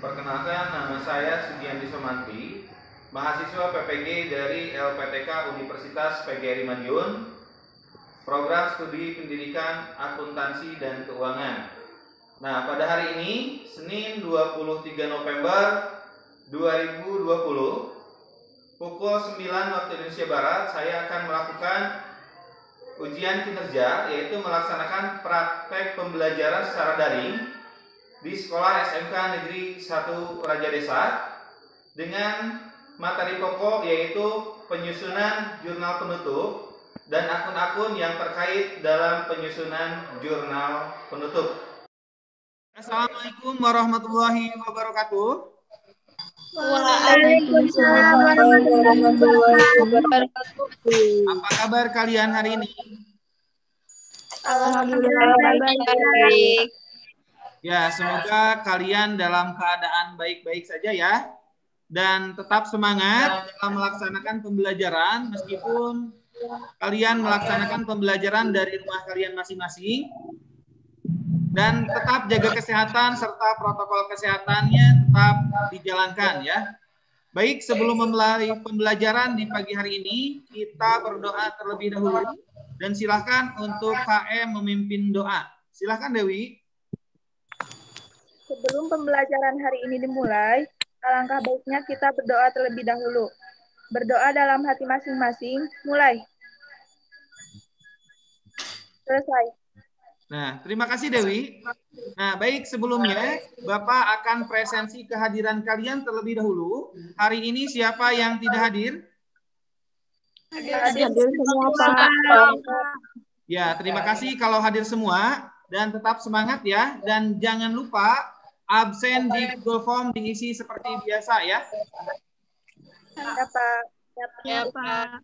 Perkenalkan, nama saya Sugianti Somantri, mahasiswa PPG dari LPTK Universitas PGRI Madiun, program studi pendidikan akuntansi dan keuangan. Nah, pada hari ini, Senin 23 November 2020, pukul 9 waktu Indonesia Barat, saya akan melakukan ujian kinerja, yaitu melaksanakan praktek pembelajaran secara daring di Sekolah SMK Negeri 1 Raja Desa dengan materi pokok yaitu penyusunan jurnal penutup dan akun-akun yang terkait dalam penyusunan jurnal penutup. Assalamualaikum warahmatullahi wabarakatuh. Waalaikumsalam warahmatullahi wabarakatuh. Apa kabar kalian hari ini? Alhamdulillah baik. Ya, semoga kalian dalam keadaan baik-baik saja ya. Dan tetap semangat dalam melaksanakan pembelajaran meskipun kalian melaksanakan pembelajaran dari rumah kalian masing-masing. Dan tetap jaga kesehatan serta protokol kesehatannya tetap dijalankan ya. Baik, sebelum memulai pembelajaran di pagi hari ini, kita berdoa terlebih dahulu. Dan silakan untuk KM memimpin doa. Silakan Dewi. Sebelum pembelajaran hari ini dimulai, alangkah baiknya kita berdoa terlebih dahulu. Berdoa dalam hati masing-masing, mulai. Selesai. Nah, terima kasih Dewi. Nah, baik, sebelumnya Bapak akan presensi kehadiran kalian terlebih dahulu. Hari ini siapa yang tidak hadir? Hadir semua, Pak. Ya, terima kasih kalau hadir semua. Dan tetap semangat ya. Dan jangan lupa absen di Google Form diisi seperti biasa ya. Ya, Pak. Ya, Pak.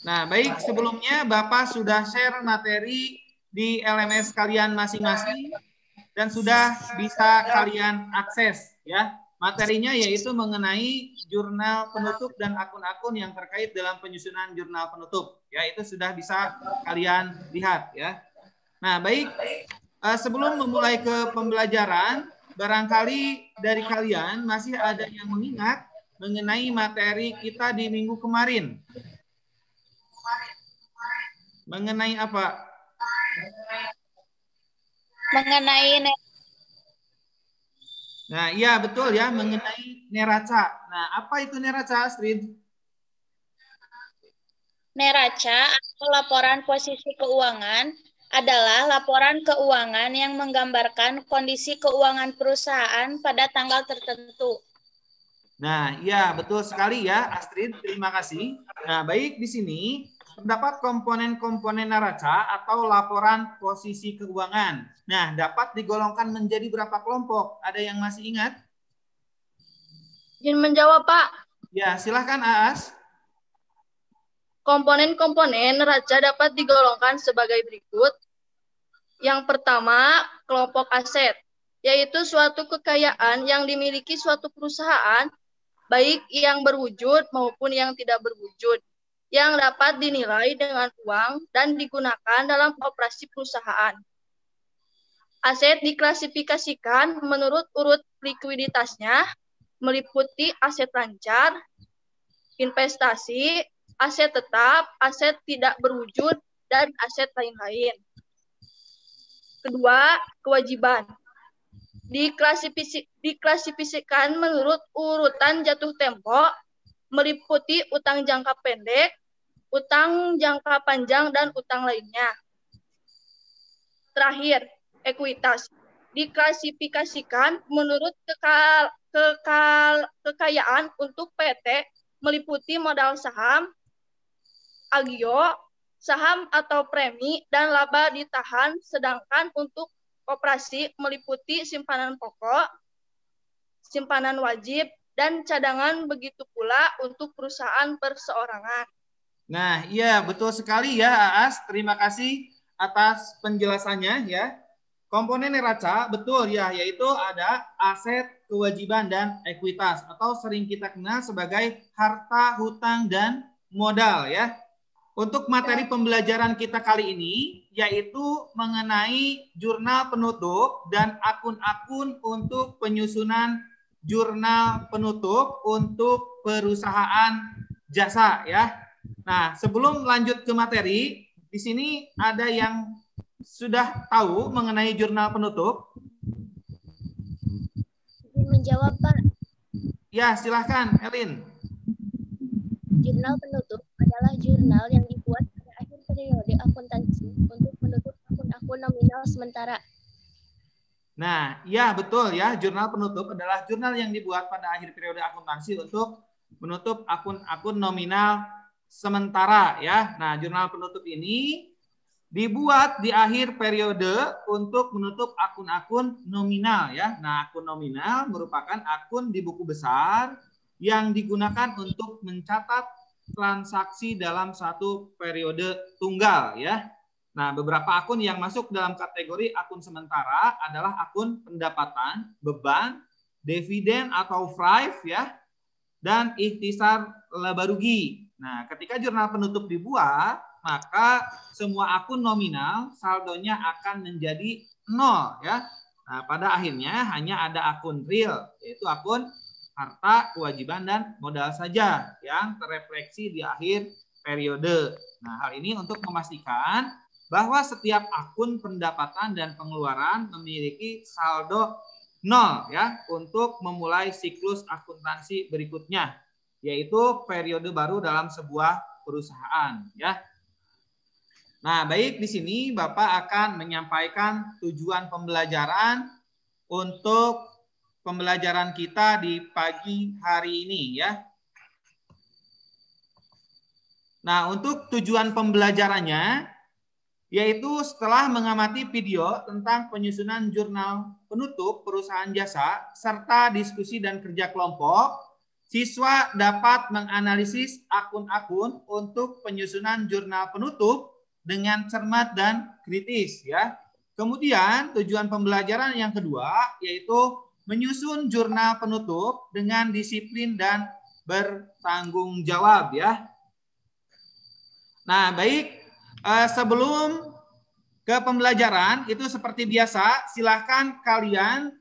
Nah, baik, sebelumnya Bapak sudah share materi di LMS kalian masing-masing dan sudah bisa kalian akses ya. Materinya yaitu mengenai jurnal penutup dan akun-akun yang terkait dalam penyusunan jurnal penutup. Ya, itu sudah bisa kalian lihat ya. Nah, baik, sebelum memulai ke pembelajaran, barangkali dari kalian masih ada yang mengingat mengenai materi kita di minggu kemarin. Mengenai apa? Mengenai Nah, iya betul ya, mengenai neraca. Nah, apa itu neraca, Astrid? neraca atau laporan posisi keuangan adalah laporan keuangan yang menggambarkan kondisi keuangan perusahaan pada tanggal tertentu. Nah, iya betul sekali ya, Astrid. Terima kasih. Nah, baik di sini terdapat komponen-komponen neraca atau laporan posisi keuangan. Nah, dapat digolongkan menjadi berapa kelompok? Ada yang masih ingat? Izin menjawab, Pak. Ya, silahkan Aas. Komponen-komponen neraca dapat digolongkan sebagai berikut. Yang pertama, kelompok aset, yaitu suatu kekayaan yang dimiliki suatu perusahaan, baik yang berwujud maupun yang tidak berwujud, yang dapat dinilai dengan uang dan digunakan dalam operasi perusahaan. Aset diklasifikasikan menurut urut likuiditasnya, meliputi aset lancar, investasi, aset tetap, aset tidak berwujud, dan aset lain-lain. Kedua, kewajiban. Diklasifikasikan menurut urutan jatuh tempo, meliputi utang jangka pendek, utang jangka panjang, dan utang lainnya. Terakhir, ekuitas. Diklasifikasikan menurut kekayaan untuk PT, meliputi modal saham, agio, saham atau premi, dan laba ditahan, sedangkan untuk operasi meliputi simpanan pokok, simpanan wajib, dan cadangan, begitu pula untuk perusahaan perseorangan. Nah, iya betul sekali ya Aas. Terima kasih atas penjelasannya ya. Komponen neraca betul ya, yaitu ada aset, kewajiban, dan ekuitas atau sering kita kenal sebagai harta, hutang, dan modal ya. Untuk materi pembelajaran kita kali ini yaitu mengenai jurnal penutup dan akun-akun untuk penyusunan jurnal penutup untuk perusahaan jasa ya. Nah, sebelum lanjut ke materi, di sini ada yang sudah tahu mengenai jurnal penutup? Menjawab, Pak. Ya, silahkan, Elin. Jurnal penutup adalah jurnal yang dibuat pada akhir periode akuntansi untuk menutup akun-akun nominal sementara. Nah, ya betul ya, jurnal penutup adalah jurnal yang dibuat pada akhir periode akuntansi untuk menutup akun-akun nominal sementara ya. Nah, jurnal penutup ini dibuat di akhir periode untuk menutup akun-akun nominal ya. Nah, akun nominal merupakan akun di buku besar yang digunakan untuk mencatat transaksi dalam satu periode tunggal ya. Nah, beberapa akun yang masuk dalam kategori akun sementara adalah akun pendapatan, beban, dividen atau FRIV ya, dan ikhtisar laba rugi. Nah, ketika jurnal penutup dibuat, maka semua akun nominal saldonya akan menjadi 0 ya. Nah, pada akhirnya hanya ada akun real, yaitu akun harta, kewajiban, dan modal saja yang terrefleksi di akhir periode. Nah, hal ini untuk memastikan bahwa setiap akun pendapatan dan pengeluaran memiliki saldo 0 ya untuk memulai siklus akuntansi berikutnya, yaitu periode baru dalam sebuah perusahaan ya. Nah, baik, di sini Bapak akan menyampaikan tujuan pembelajaran untuk pembelajaran kita di pagi hari ini ya. Nah, untuk tujuan pembelajarannya yaitu setelah mengamati video tentang penyusunan jurnal penutup perusahaan jasa serta diskusi dan kerja kelompok, siswa dapat menganalisis akun-akun untuk penyusunan jurnal penutup dengan cermat dan kritis ya. Kemudian tujuan pembelajaran yang kedua yaitu menyusun jurnal penutup dengan disiplin dan bertanggung jawab ya. Nah, baik, sebelum ke pembelajaran itu seperti biasa, silahkan kalian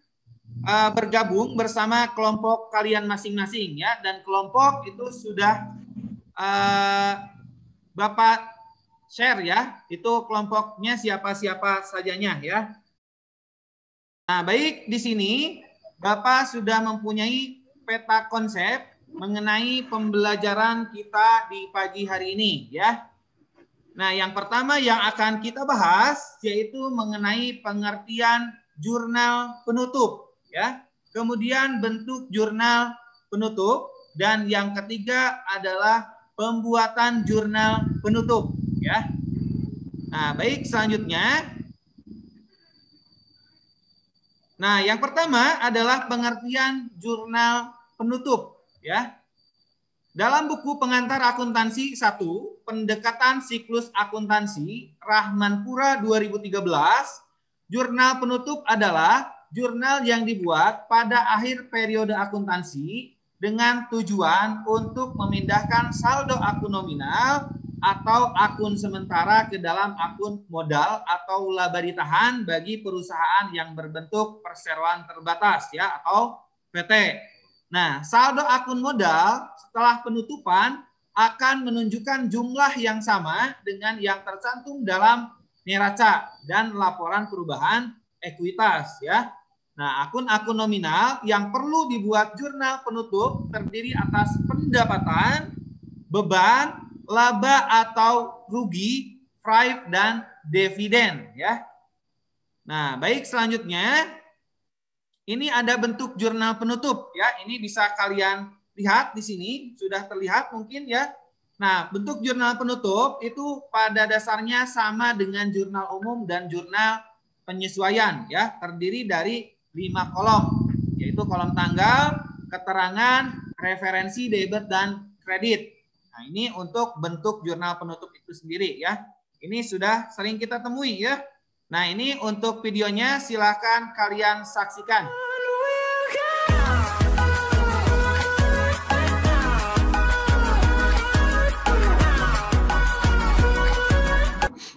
bergabung bersama kelompok kalian masing-masing ya, dan kelompok itu sudah Bapak share ya, itu kelompoknya siapa-siapa sajanya ya. Nah, baik, di sini Bapak sudah mempunyai peta konsep mengenai pembelajaran kita di pagi hari ini ya. Nah, yang pertama yang akan kita bahas yaitu mengenai pengertian jurnal penutup ya. Kemudian bentuk jurnal penutup dan yang ketiga adalah pembuatan jurnal penutup ya. Nah, baik, selanjutnya. Nah, yang pertama adalah pengertian jurnal penutup ya. Dalam buku pengantar akuntansi 1, pendekatan siklus akuntansi Rahmanpura 2013, jurnal penutup adalah jurnal yang dibuat pada akhir periode akuntansi dengan tujuan untuk memindahkan saldo akun nominal atau akun sementara ke dalam akun modal atau laba ditahan bagi perusahaan yang berbentuk perseroan terbatas ya atau PT. Nah, saldo akun modal setelah penutupan akan menunjukkan jumlah yang sama dengan yang tercantum dalam neraca dan laporan perubahan ekuitas ya. Nah, akun-akun nominal yang perlu dibuat jurnal penutup terdiri atas pendapatan, beban, laba atau rugi, FRIV, dan dividen ya. Nah, baik, selanjutnya ini ada bentuk jurnal penutup ya. Ini bisa kalian lihat di sini, sudah terlihat mungkin ya. Nah, bentuk jurnal penutup itu pada dasarnya sama dengan jurnal umum dan jurnal penyesuaian ya, terdiri dari 5 kolom, yaitu kolom tanggal, keterangan, referensi, debit, dan kredit. Nah, ini untuk bentuk jurnal penutup itu sendiri ya. Ini sudah sering kita temui ya. Nah, ini untuk videonya silahkan kalian saksikan.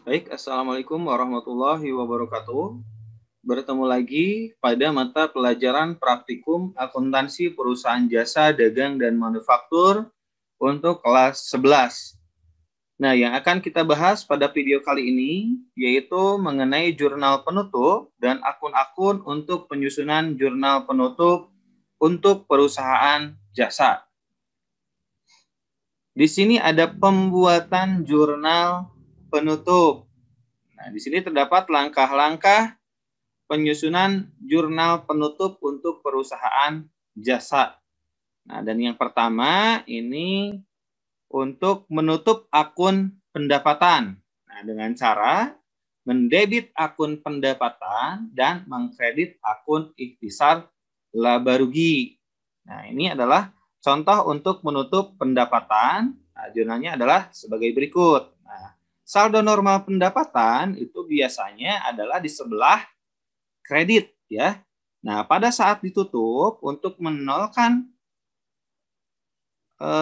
Baik, Assalamualaikum warahmatullahi wabarakatuh. bertemu lagi pada mata pelajaran praktikum akuntansi perusahaan jasa, dagang, dan manufaktur untuk kelas 11. Nah, yang akan kita bahas pada video kali ini yaitu mengenai jurnal penutup dan akun-akun untuk penyusunan jurnal penutup untuk perusahaan jasa. Di sini ada pembuatan jurnal penutup. Nah, di sini terdapat langkah-langkah penyusunan jurnal penutup untuk perusahaan jasa. Nah, dan yang pertama ini untuk menutup akun pendapatan. Nah, dengan cara mendebit akun pendapatan dan mengkredit akun ikhtisar laba rugi. Nah, ini adalah contoh untuk menutup pendapatan. Nah, jurnalnya adalah sebagai berikut. Nah, saldo normal pendapatan itu biasanya adalah di sebelah kredit, ya. Nah, pada saat ditutup untuk menolkan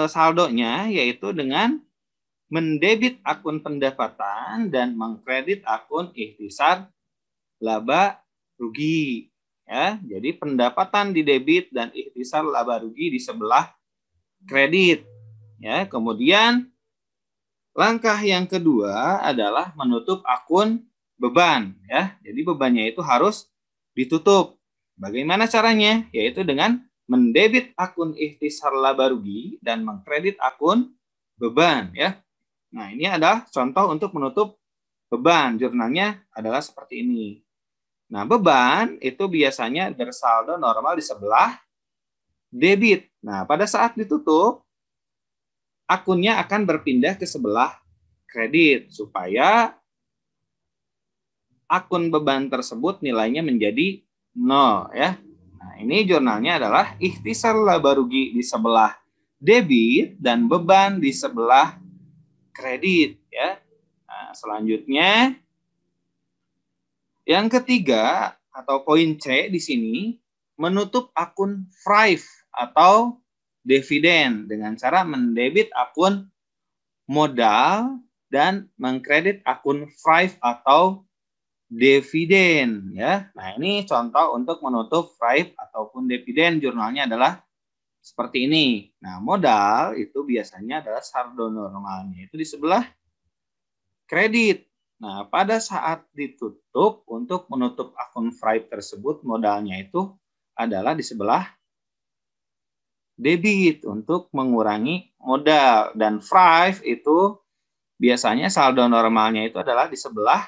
saldonya yaitu dengan mendebit akun pendapatan dan mengkredit akun ikhtisar laba rugi. Ya, jadi pendapatan di debit dan ikhtisar laba rugi di sebelah kredit. Ya, kemudian langkah yang kedua adalah menutup akun beban. Ya, jadi bebannya itu harus ditutup. Bagaimana caranya? Yaitu dengan mendebit akun ikhtisar laba rugi dan mengkredit akun beban. Ya, nah ini adalah contoh untuk menutup beban. Jurnalnya adalah seperti ini. Nah, beban itu biasanya bersaldo normal di sebelah debit. Nah, pada saat ditutup, akunnya akan berpindah ke sebelah kredit supaya akun beban tersebut nilainya menjadi 0. Ya. Nah, ini jurnalnya adalah ikhtisar laba rugi di sebelah debit dan beban di sebelah kredit. Ya. Nah, selanjutnya, yang ketiga atau poin C di sini, menutup akun FRIV atau dividen dengan cara mendebit akun modal dan mengkredit akun FRIV atau dividen. Ya. Nah, ini contoh untuk menutup FRIV ataupun dividen. Jurnalnya adalah seperti ini. Nah, modal itu biasanya adalah saldo normalnya itu di sebelah kredit. Nah, pada saat ditutup, untuk menutup akun FRIV tersebut, modalnya itu adalah di sebelah debit untuk mengurangi modal. Dan FRIV itu biasanya saldo normalnya itu adalah di sebelah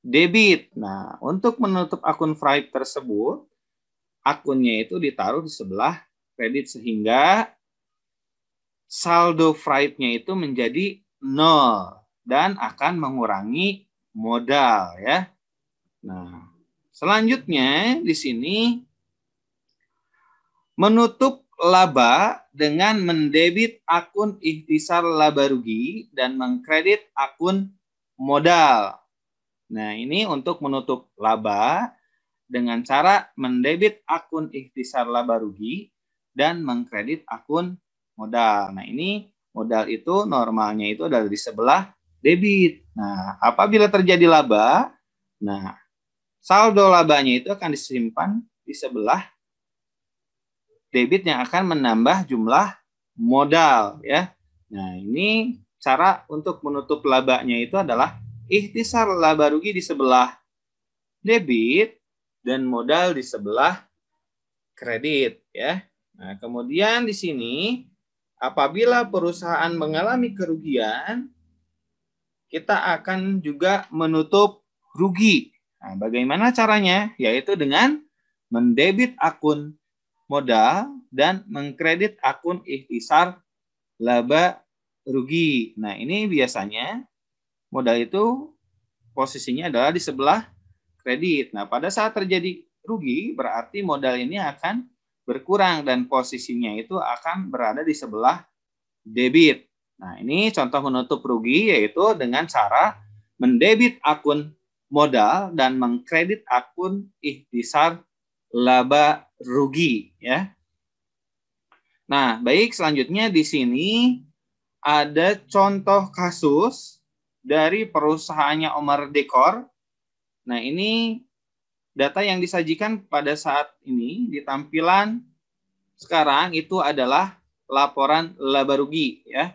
debit. Nah, untuk menutup akun FRIV tersebut, akunnya itu ditaruh di sebelah kredit sehingga saldo FRIV-nya itu menjadi 0. Dan akan mengurangi modal, ya. Nah, selanjutnya di sini menutup laba dengan mendebit akun ikhtisar laba rugi dan mengkredit akun modal. Nah, ini untuk menutup laba dengan cara mendebit akun ikhtisar laba rugi dan mengkredit akun modal. Nah, ini modal itu normalnya itu adalah di sebelah debit. Nah, apabila terjadi laba, nah saldo labanya itu akan disimpan di sebelah debit yang akan menambah jumlah modal, ya. Nah, ini cara untuk menutup labanya itu adalah ikhtisar laba rugi di sebelah debit dan modal di sebelah kredit, ya. Nah, kemudian di sini apabila perusahaan mengalami kerugian, kita akan juga menutup rugi. Nah, bagaimana caranya? Yaitu dengan mendebit akun modal dan mengkredit akun ikhtisar laba rugi. Nah, ini biasanya modal itu posisinya adalah di sebelah kredit. Nah, pada saat terjadi rugi, berarti modal ini akan berkurang dan posisinya itu akan berada di sebelah debit. Nah, ini contoh menutup rugi yaitu dengan cara mendebit akun modal dan mengkredit akun ikhtisar laba rugi, ya. Nah, baik, selanjutnya di sini ada contoh kasus dari perusahaannya Omar Dekor. Nah, ini data yang disajikan pada saat ini di tampilan sekarang itu adalah laporan laba rugi ya.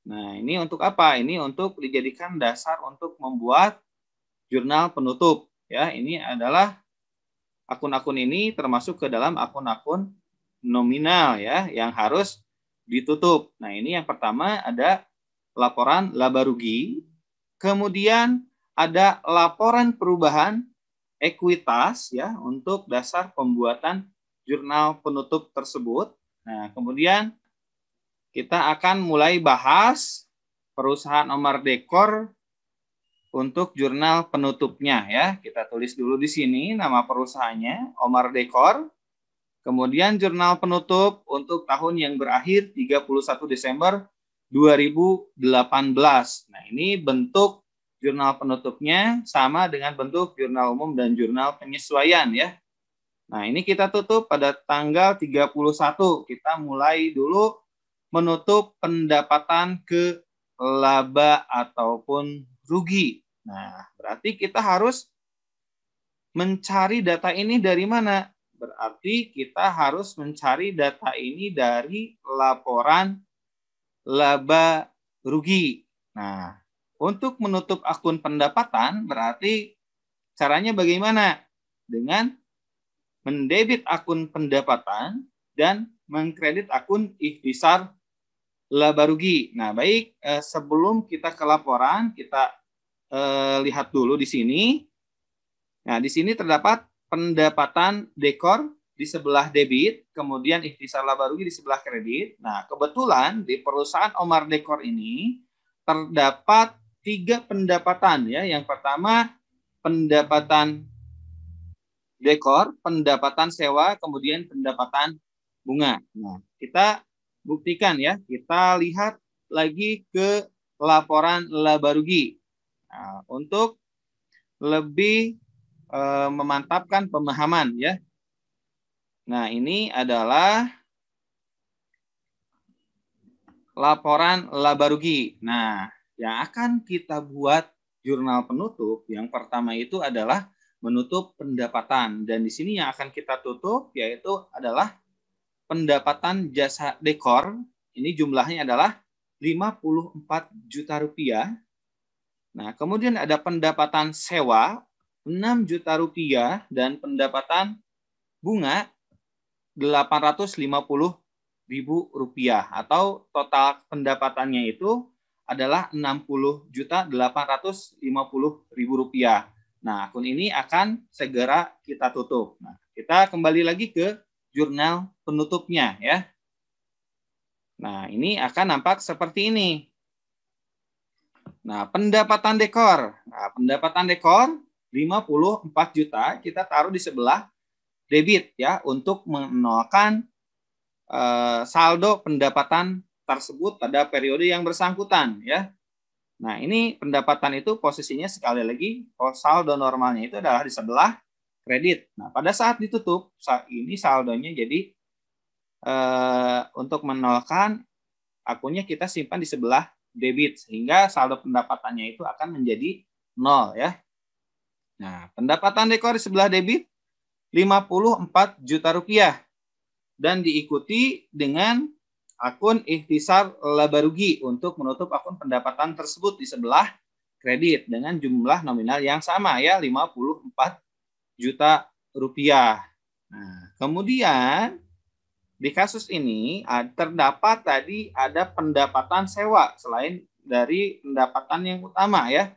Nah, ini untuk apa? Ini untuk dijadikan dasar untuk membuat jurnal penutup ya. Ini adalah akun-akun ini termasuk ke dalam akun-akun nominal ya yang harus ditutup. Nah, ini yang pertama ada laporan laba rugi, kemudian ada laporan perubahan ekuitas ya untuk dasar pembuatan jurnal penutup tersebut. Nah, kemudian kita akan mulai bahas perusahaan Omar Dekor untuk jurnal penutupnya ya. Kita tulis dulu di sini nama perusahaannya Omar Dekor. Kemudian jurnal penutup untuk tahun yang berakhir 31 Desember 2018. Nah, ini bentuk jurnal penutupnya sama dengan bentuk jurnal umum dan jurnal penyesuaian ya. Nah, ini kita tutup pada tanggal 31. Kita mulai dulu menutup pendapatan ke laba ataupun rugi. Nah, berarti kita harus mencari data ini dari mana? Berarti kita harus mencari data ini dari laporan laba rugi. Nah, untuk menutup akun pendapatan berarti caranya bagaimana? Dengan mendebit akun pendapatan dan mengkredit akun ikhtisar laba rugi. Nah, baik, sebelum kita ke laporan, kita lihat dulu di sini. Nah, di sini terdapat pendapatan dekor di sebelah debit, kemudian ikhtisar laba rugi di sebelah kredit. Nah, kebetulan di perusahaan Omar Dekor ini terdapat 3 pendapatan ya. Yang pertama pendapatan dekor, pendapatan sewa, kemudian pendapatan bunga. Nah, kita buktikan ya. Kita lihat lagi ke laporan laba rugi. Nah, untuk lebih memantapkan pemahaman ya. Nah, ini adalah laporan laba rugi. Nah, yang akan kita buat jurnal penutup yang pertama itu adalah menutup pendapatan, dan di sini yang akan kita tutup yaitu adalah pendapatan jasa dekor. Ini jumlahnya adalah 54 juta rupiah. Nah, kemudian ada pendapatan sewa 6 juta rupiah dan pendapatan bunga 850.000 rupiah, atau total pendapatannya itu adalah 60.850.000 rupiah. Nah, akun ini akan segera kita tutup. Nah, kita kembali lagi ke jurnal penutupnya ya. Nah, ini akan nampak seperti ini. Nah, pendapatan dekor. Nah, pendapatan dekor 54 juta kita taruh di sebelah debit ya untuk menolkan saldo pendapatan tersebut pada periode yang bersangkutan ya. Nah, ini pendapatan itu posisinya sekali lagi saldo normalnya itu adalah di sebelah kredit. Nah, pada saat ditutup saat ini saldonya jadi untuk menolkan akunnya kita simpan di sebelah debit sehingga saldo pendapatannya itu akan menjadi 0 ya. Nah, pendapatan dekor di sebelah debit 54 juta rupiah dan diikuti dengan akun ikhtisar laba rugi untuk menutup akun pendapatan tersebut di sebelah kredit dengan jumlah nominal yang sama ya, 54 juta rupiah. Nah, kemudian di kasus ini terdapat tadi ada pendapatan sewa selain dari pendapatan yang utama ya.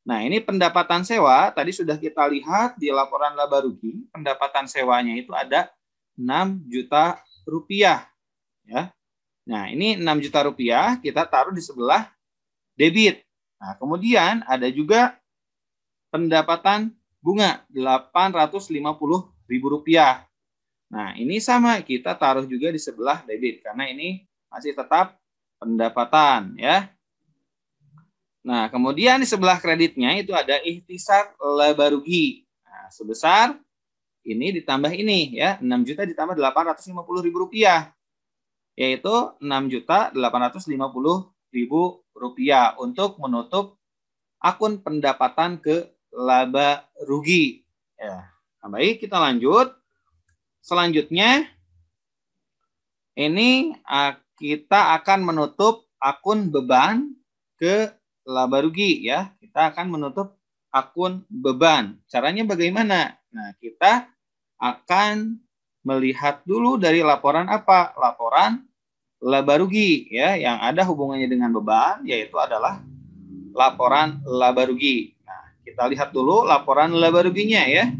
Nah, ini pendapatan sewa tadi sudah kita lihat di laporan laba rugi, pendapatan sewanya itu ada 6 juta rupiah ya. Nah, ini 6 juta rupiah kita taruh di sebelah debit. Nah, kemudian ada juga pendapatan bunga 850.000 rupiah. Nah, ini sama kita taruh juga di sebelah debit karena ini masih tetap pendapatan ya. Nah, kemudian di sebelah kreditnya itu ada ikhtisar laba rugi. Nah, sebesar ini ditambah ini ya, 6 juta ditambah 850.000 rupiah. Yaitu 6.850.000 rupiah untuk menutup akun pendapatan ke laba rugi. Ya. Nah, baik, kita lanjut. Selanjutnya, ini kita akan menutup akun beban ke laba rugi ya. Kita akan menutup akun beban. Caranya bagaimana? Nah, kita akan melihat dulu dari laporan apa? Laporan laba rugi ya, yang ada hubungannya dengan beban, yaitu adalah laporan laba rugi. Nah, kita lihat dulu laporan laba ruginya ya.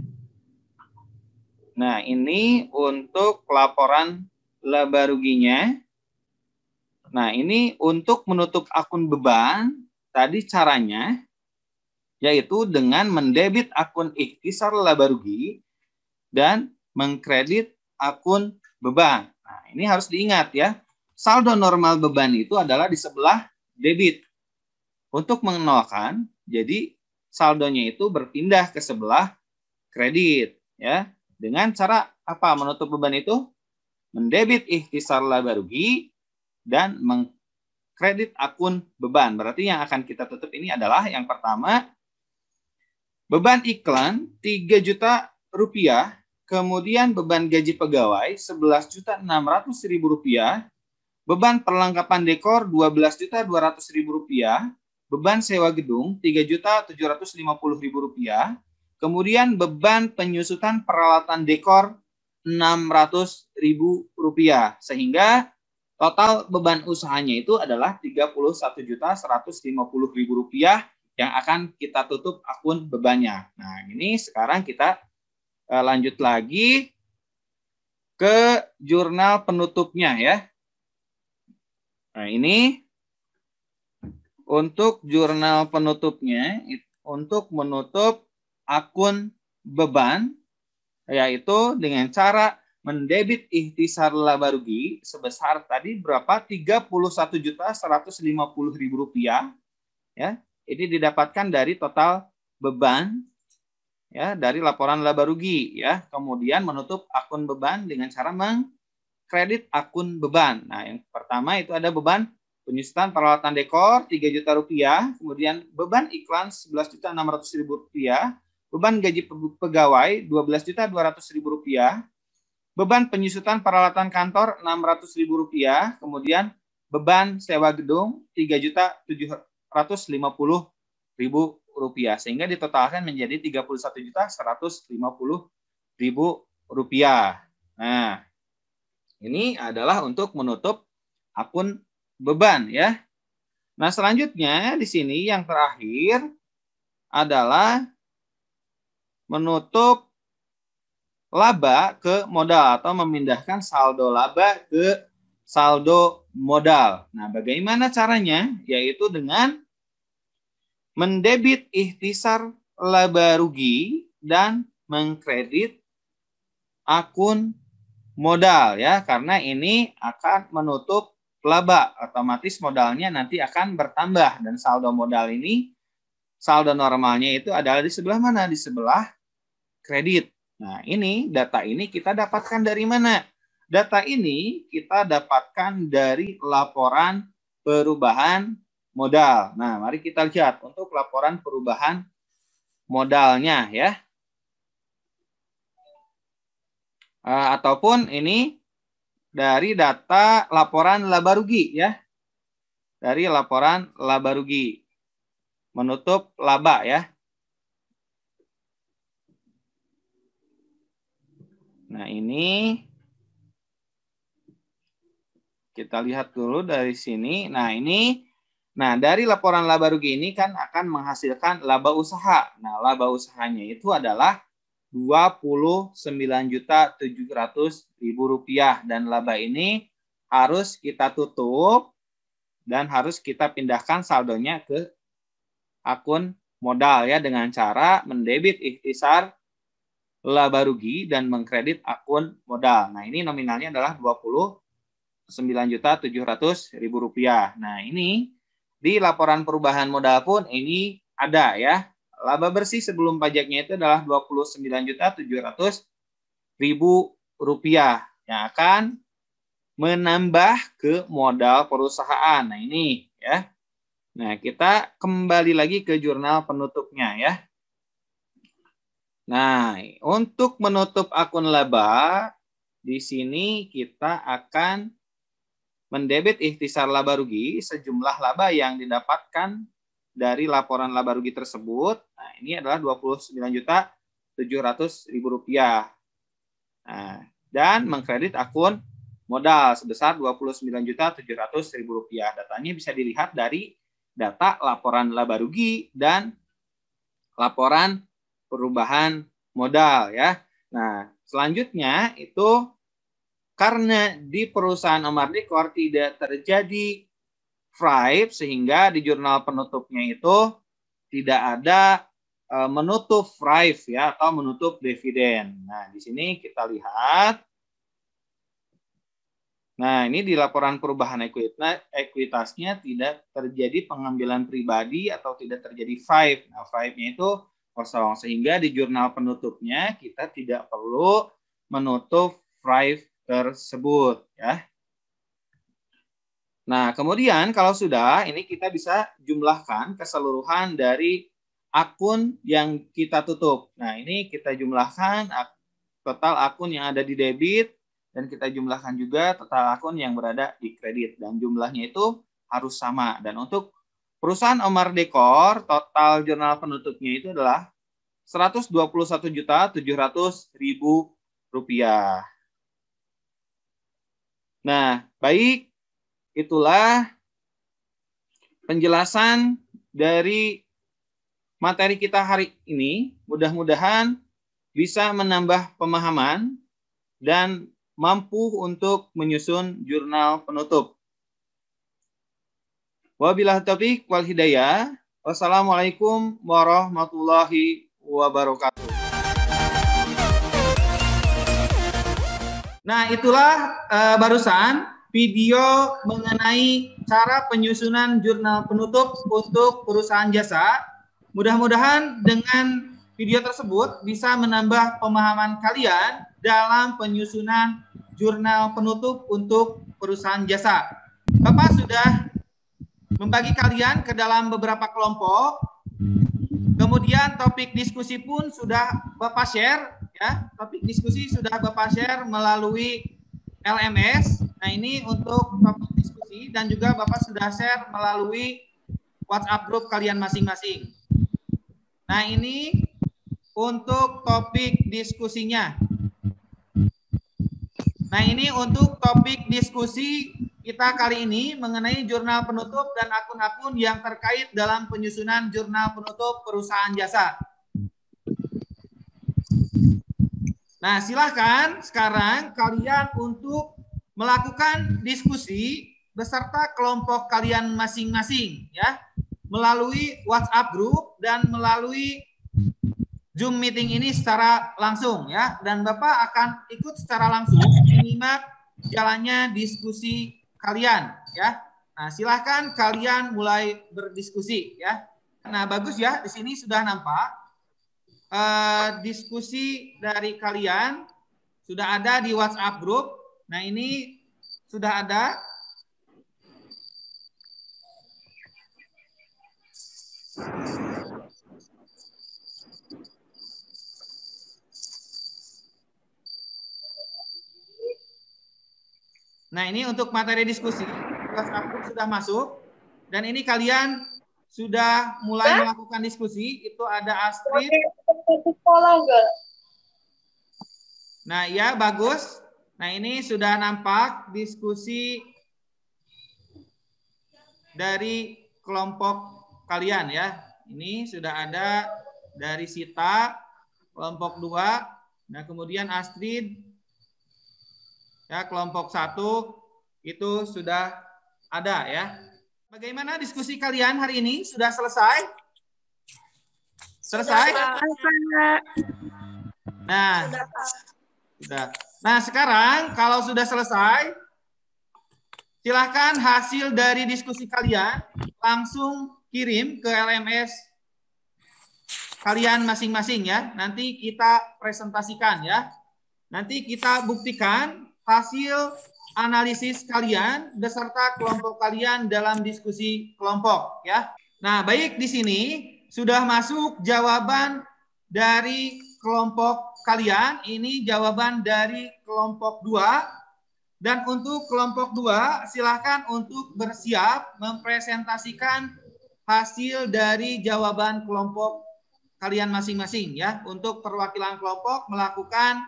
Nah, ini untuk laporan laba ruginya. Nah, ini untuk menutup akun beban, tadi caranya yaitu dengan mendebit akun ikhtisar laba rugi dan mengkredit akun beban. Nah, ini harus diingat ya. Saldo normal beban itu adalah di sebelah debit. Untuk mengenalkan, jadi saldonya itu berpindah ke sebelah kredit ya. Dengan cara apa menutup beban itu? Mendebit ikhtisar laba rugi dan mengkredit akun beban. Berarti yang akan kita tutup ini adalah yang pertama, beban iklan 3 juta rupiah, kemudian beban gaji pegawai 11.600.000 rupiah, beban perlengkapan dekor 12.200.000 rupiah, beban sewa gedung 3.750.000 rupiah, kemudian beban penyusutan peralatan dekor 600.000 rupiah, sehingga total beban usahanya itu adalah 31.150.000 rupiah yang akan kita tutup akun bebannya. Nah, ini sekarang kita lanjut lagi ke jurnal penutupnya ya. Nah, ini untuk jurnal penutupnya, untuk menutup akun beban, yaitu dengan cara mendebit ikhtisar laba rugi sebesar tadi berapa? 31.150.000 rupiah. Ya, ini didapatkan dari total beban ya, dari laporan laba rugi ya. Kemudian menutup akun beban dengan cara mengkredit akun beban. Nah, yang pertama itu ada beban penyusutan peralatan dekor 3 juta rupiah, kemudian beban iklan 11.600.000 rupiah, beban gaji pegawai 12.200.000 rupiah, beban penyusutan peralatan kantor 600.000 rupiah, kemudian beban sewa gedung 3.750.000 rupiah, sehingga ditotalkan menjadi 31.150.000 rupiah. Nah, ini adalah untuk menutup akun beban ya. Nah, selanjutnya di sini yang terakhir adalah menutup laba ke modal atau memindahkan saldo laba ke saldo modal. Nah, bagaimana caranya? Yaitu dengan mendebit ikhtisar laba rugi dan mengkredit akun modal ya, karena ini akan menutup laba, otomatis modalnya nanti akan bertambah dan saldo modal ini, saldo normalnya itu adalah di sebelah mana? Di sebelah kredit. Nah, ini data ini kita dapatkan dari mana? Data ini kita dapatkan dari laporan perubahan modal. Nah, mari kita lihat untuk laporan perubahan modalnya ya. Ataupun ini dari data laporan laba rugi ya. Dari laporan laba rugi. Menutup laba ya. Nah, ini kita lihat dulu dari sini. Nah, ini dari laporan laba rugi ini kan akan menghasilkan laba usaha. Nah, laba usahanya itu adalah 29.700.000 rupiah dan laba ini harus kita tutup dan harus kita pindahkan saldonya ke akun modal ya, dengan cara mendebit ikhtisar laba rugi dan mengkredit akun modal. Nah, ini nominalnya adalah 29.700.000 rupiah. Nah, ini di laporan perubahan modal pun ini ada ya. Laba bersih sebelum pajaknya itu adalah 29.700.000 rupiah yang akan menambah ke modal perusahaan. Nah, ini ya. Nah, kita kembali lagi ke jurnal penutupnya ya. Nah, untuk menutup akun laba, di sini kita akan mendebit ikhtisar laba rugi sejumlah laba yang didapatkan dari laporan laba rugi tersebut. Nah, ini adalah Rp29.700.000. Nah, dan mengkredit akun modal sebesar Rp29.700.000. Datanya bisa dilihat dari data laporan laba rugi dan laporan perubahan modal ya. Nah, selanjutnya itu karena di perusahaan Omar Dekor tidak terjadi FRIP sehingga di jurnal penutupnya itu tidak ada menutup FRIP ya atau menutup dividen. Nah, di sini kita lihat. Nah, ini di laporan perubahan ekuitasnya tidak terjadi pengambilan pribadi atau tidak terjadi FRIP. Nah, FRIP-nya itu kosong sehingga di jurnal penutupnya kita tidak perlu menutup FRIP tersebut ya. Nah, kemudian kalau sudah ini kita bisa jumlahkan keseluruhan dari akun yang kita tutup. Nah, ini kita jumlahkan total akun yang ada di debit dan kita jumlahkan juga total akun yang berada di kredit dan jumlahnya itu harus sama. Dan untuk perusahaan Omar Dekor total jurnal penutupnya itu adalah Rp121.700.000. Nah, baik, itulah penjelasan dari materi kita hari ini. Mudah-mudahan bisa menambah pemahaman dan mampu untuk menyusun jurnal penutup. Wabillahi taufiq wal hidayah. Wassalamualaikum warahmatullahi wabarakatuh. Nah, itulah barusan video mengenai cara penyusunan jurnal penutup untuk perusahaan jasa. Mudah-mudahan dengan video tersebut bisa menambah pemahaman kalian dalam penyusunan jurnal penutup untuk perusahaan jasa. Bapak sudah membagi kalian ke dalam beberapa kelompok. Kemudian topik diskusi pun sudah Bapak share. Ya, topik diskusi sudah Bapak share melalui LMS. Nah, ini untuk topik diskusi dan juga Bapak sudah share melalui WhatsApp grup kalian masing-masing. Nah, ini untuk topik diskusinya. Nah, ini untuk topik diskusi kita kali ini mengenai jurnal penutup dan akun-akun yang terkait dalam penyusunan jurnal penutup perusahaan jasa. Nah, silahkan sekarang kalian untuk melakukan diskusi beserta kelompok kalian masing-masing ya, melalui WhatsApp group dan melalui Zoom meeting ini secara langsung ya, dan Bapak akan ikut secara langsung menyimak jalannya diskusi kalian ya. Nah, silahkan kalian mulai berdiskusi ya. Nah, bagus ya, di sini sudah nampak diskusi dari kalian sudah ada di WhatsApp group. Nah, ini sudah ada. Nah, ini untuk materi diskusi. WhatsApp group sudah masuk. Dan ini kalian sudah mulai melakukan diskusi. Itu ada Astrid. Nah, ya, bagus. Nah, ini sudah nampak diskusi dari kelompok kalian ya. Ini sudah ada dari Sita, kelompok 2. Nah, kemudian Astrid, ya, kelompok 1 itu sudah ada ya. Bagaimana diskusi kalian hari ini? Sudah selesai? Selesai? Nah, sudah. Nah, sekarang kalau sudah selesai, silahkan hasil dari diskusi kalian langsung kirim ke LMS kalian masing-masing ya. Nanti kita presentasikan ya. Nanti kita buktikan hasil analisis kalian beserta kelompok kalian dalam diskusi kelompok ya. Nah, baik, di sini sudah masuk jawaban dari kelompok kalian, ini jawaban dari kelompok 2. Dan untuk kelompok 2, silakan untuk bersiap mempresentasikan hasil dari jawaban kelompok kalian masing-masing ya. Untuk perwakilan kelompok melakukan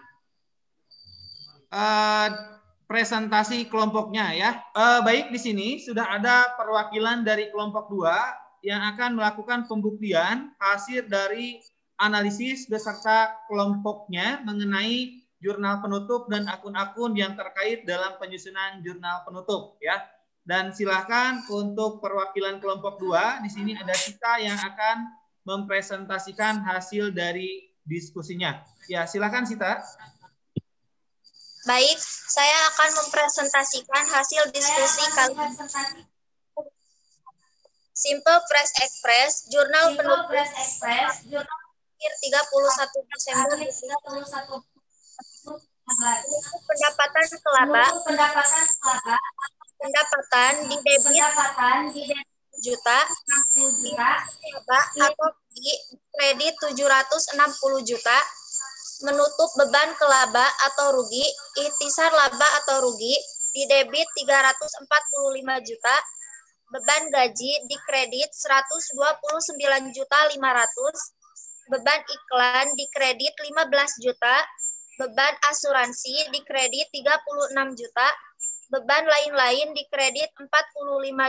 presentasi kelompoknya ya. Baik, di sini sudah ada perwakilan dari kelompok 2 yang akan melakukan pembuktian hasil dari analisis beserta kelompoknya mengenai jurnal penutup dan akun-akun yang terkait dalam penyusunan jurnal penutup ya. Dan silakan untuk perwakilan kelompok 2 di sini ada Sita yang akan mempresentasikan hasil dari diskusinya. Ya, silakan Sita. Baik, saya akan mempresentasikan hasil diskusi kali ini. Simple Press Express, jurnal penutup akhir 31 Desember 2021. Pendapatan selaba, pendapatan di debit juta, laba atau di kredit 760 juta, menutup beban ke laba atau rugi, ikhtisar laba atau rugi, di debit 345 juta, beban gaji di kredit 129 juta 500, beban iklan di kredit 15 juta, beban asuransi di kredit 36 juta, beban lain-lain di kredit 45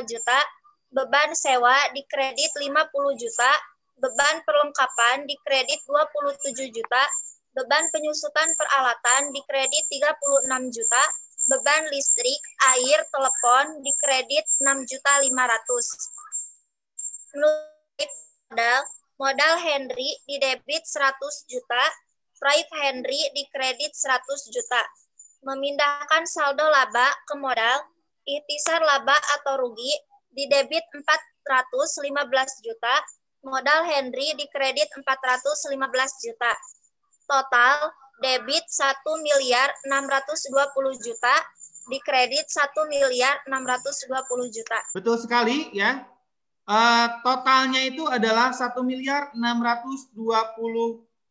juta, beban sewa di kredit 50 juta, beban perlengkapan di kredit 27 juta, beban penyusutan peralatan di kredit 36 juta, beban listrik, air, telepon di kredit 6 juta 500. Modal Henry di debit 100 juta, Raif Henry di kredit 100 juta. Memindahkan saldo laba ke modal, ikhtisar laba atau rugi di debit 415 juta, modal Henry di kredit 415 juta. Total debit 1.620 juta, di kredit 1.620 juta. Betul sekali ya. Totalnya itu adalah 1.620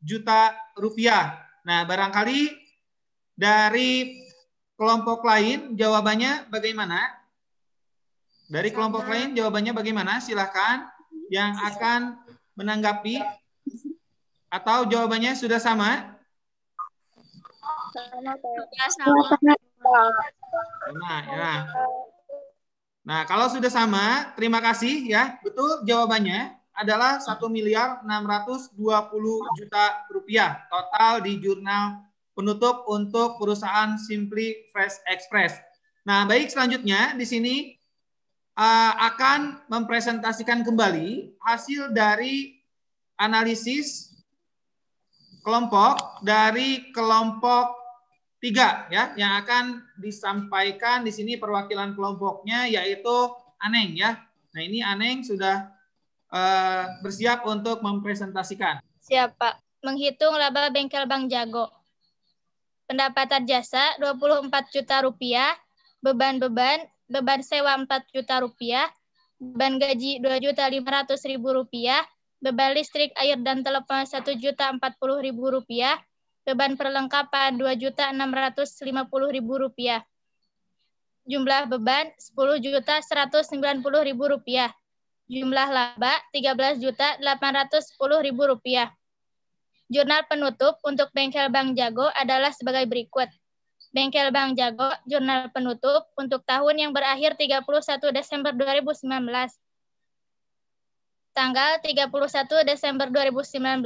juta rupiah. Nah, barangkali dari kelompok lain jawabannya bagaimana? Dari kelompok lain jawabannya bagaimana? Silahkan yang akan menanggapi. Atau jawabannya sudah sama? Nah, kalau sudah sama, terima kasih ya. Betul, jawabannya adalah 1.620 juta rupiah total di jurnal penutup untuk perusahaan Simply Fresh Express. Nah, baik, selanjutnya di sini akan mempresentasikan kembali hasil dari analisis kelompok dari kelompok 3 ya, yang akan disampaikan di sini perwakilan kelompoknya yaitu Aneng ya. Nah, ini Aneng sudah bersiap untuk mempresentasikan. Siap, Pak. Menghitung laba bengkel Bang Jago. Pendapatan jasa 24 juta rupiah, beban sewa 4 juta rupiah, beban gaji 2.500.000 rupiah, beban listrik, air, dan telepon 1.040.000 rupiah, beban perlengkapan 2.650.000 rupiah. Jumlah beban 10.190.000 rupiah. Jumlah laba 13.810.000 rupiah. Jurnal penutup untuk bengkel Bang Jago adalah sebagai berikut. Bengkel Bang Jago, jurnal penutup untuk tahun yang berakhir 31 Desember 2019. Tanggal 31 Desember 2019,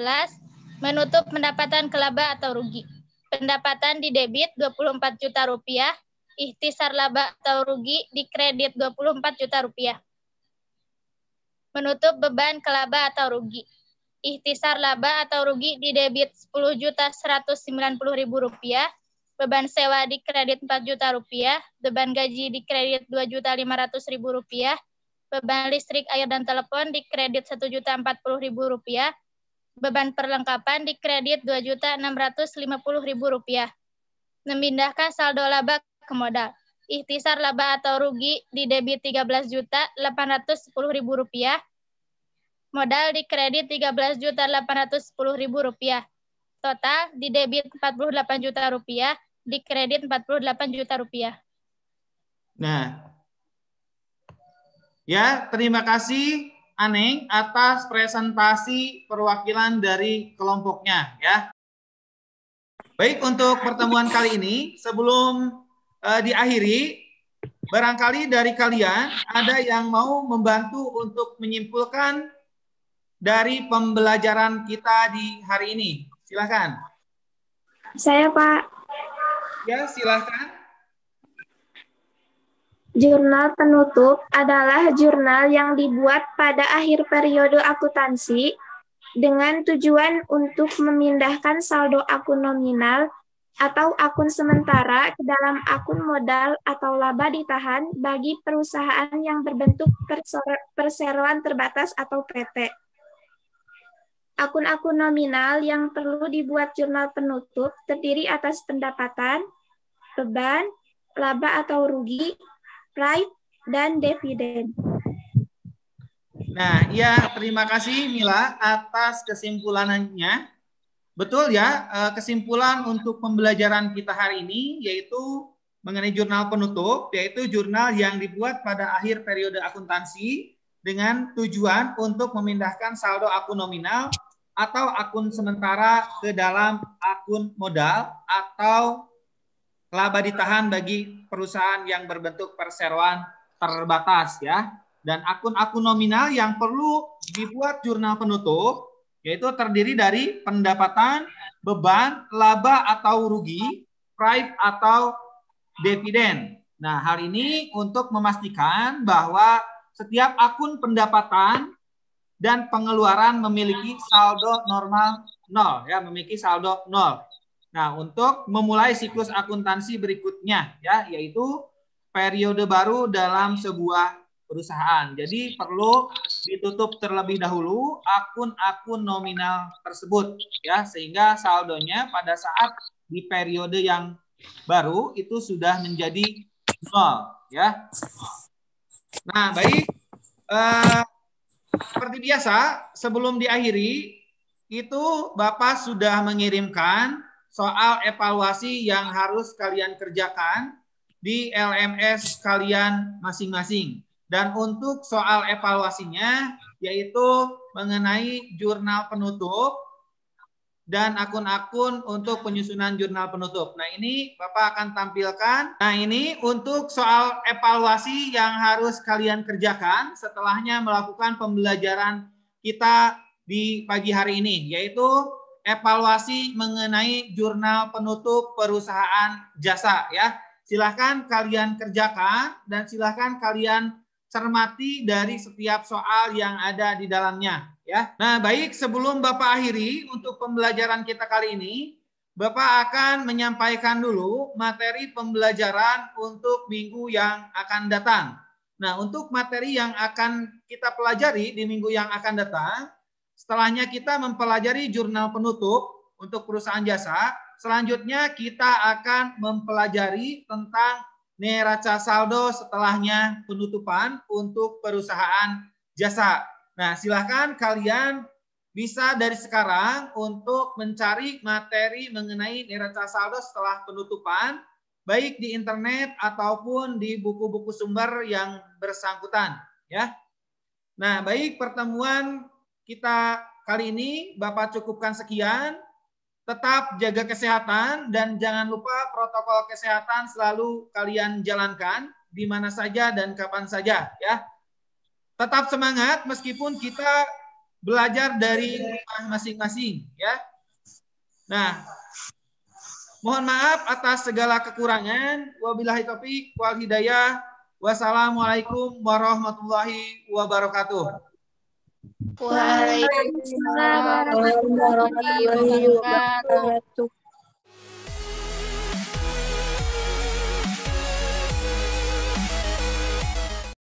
menutup pendapatan kelaba atau rugi. Pendapatan di debit 24 juta rupiah, ikhtisar laba atau rugi di kredit 24 juta rupiah. Menutup beban kelaba atau rugi. Ikhtisar laba atau rugi di debit 10.190.000 rupiah, beban sewa di kredit 4 juta rupiah, beban gaji di kredit 2.500.000 rupiah, beban listrik, air, dan telepon di kredit 1.040.000 rupiah, beban perlengkapan di kredit 2.650.000 rupiah. Memindahkan saldo laba ke modal. Ikhtisar laba atau rugi di debit 13.810.000 rupiah, modal di kredit 13.810.000 rupiah. total di debit 48 juta rupiah, di kredit 48 juta rupiah. Nah, ya, terima kasih Aneng atas presentasi perwakilan dari kelompoknya ya. Baik, untuk pertemuan kali ini sebelum diakhiri, barangkali dari kalian ada yang mau membantu untuk menyimpulkan dari pembelajaran kita di hari ini. Silakan. Saya, Pak. Ya, silakan. Jurnal penutup adalah jurnal yang dibuat pada akhir periode akuntansi dengan tujuan untuk memindahkan saldo akun nominal atau akun sementara ke dalam akun modal atau laba ditahan bagi perusahaan yang berbentuk perseroan terbatas atau PT. Akun-akun nominal yang perlu dibuat jurnal penutup terdiri atas pendapatan, beban, laba atau rugi, prime, dan dividen. Nah, ya, terima kasih Mila atas kesimpulannya. Betul ya, kesimpulan untuk pembelajaran kita hari ini yaitu mengenai jurnal penutup, yaitu jurnal yang dibuat pada akhir periode akuntansi dengan tujuan untuk memindahkan saldo akun nominal atau akun sementara ke dalam akun modal atau laba ditahan bagi perusahaan yang berbentuk perseroan terbatas ya. Dan akun-akun nominal yang perlu dibuat jurnal penutup yaitu terdiri dari pendapatan, beban, laba atau rugi, prime atau dividen. Nah, hal ini untuk memastikan bahwa setiap akun pendapatan dan pengeluaran memiliki saldo normal 0 ya, memiliki saldo 0. Nah, untuk memulai siklus akuntansi berikutnya ya, yaitu periode baru dalam sebuah perusahaan. Jadi perlu ditutup terlebih dahulu akun-akun nominal tersebut ya, sehingga saldonya pada saat di periode yang baru itu sudah menjadi 0 ya. Nah, baik, seperti biasa sebelum diakhiri itu Bapak sudah mengirimkan soal evaluasi yang harus kalian kerjakan di LMS kalian masing-masing. Dan untuk soal evaluasinya yaitu mengenai jurnal penutup dan akun-akun untuk penyusunan jurnal penutup. Nah, ini Bapak akan tampilkan. Nah, ini untuk soal evaluasi yang harus kalian kerjakan setelahnya melakukan pembelajaran kita di pagi hari ini, yaitu evaluasi mengenai jurnal penutup perusahaan jasa ya. Silahkan kalian kerjakan dan silahkan kalian cermati dari setiap soal yang ada di dalamnya ya. Nah, baik, sebelum Bapak akhiri untuk pembelajaran kita kali ini, Bapak akan menyampaikan dulu materi pembelajaran untuk minggu yang akan datang. Nah, untuk materi yang akan kita pelajari di minggu yang akan datang, setelahnya kita mempelajari jurnal penutup untuk perusahaan jasa, selanjutnya kita akan mempelajari tentang neraca saldo setelahnya penutupan untuk perusahaan jasa. Nah, silakan kalian bisa dari sekarang untuk mencari materi mengenai neraca saldo setelah penutupan, baik di internet ataupun di buku-buku sumber yang bersangkutan. Ya. Nah, baik, pertemuan kita kali ini Bapak cukupkan sekian. Tetap jaga kesehatan dan jangan lupa protokol kesehatan selalu kalian jalankan di mana saja dan kapan saja ya. Tetap semangat meskipun kita belajar dari rumah masing-masing ya. Nah, mohon maaf atas segala kekurangan. Wabillahi taufiq wal hidayah. Wassalamualaikum warahmatullahi wabarakatuh. Waalaikumsalam warahmatullahi wabarakatuh.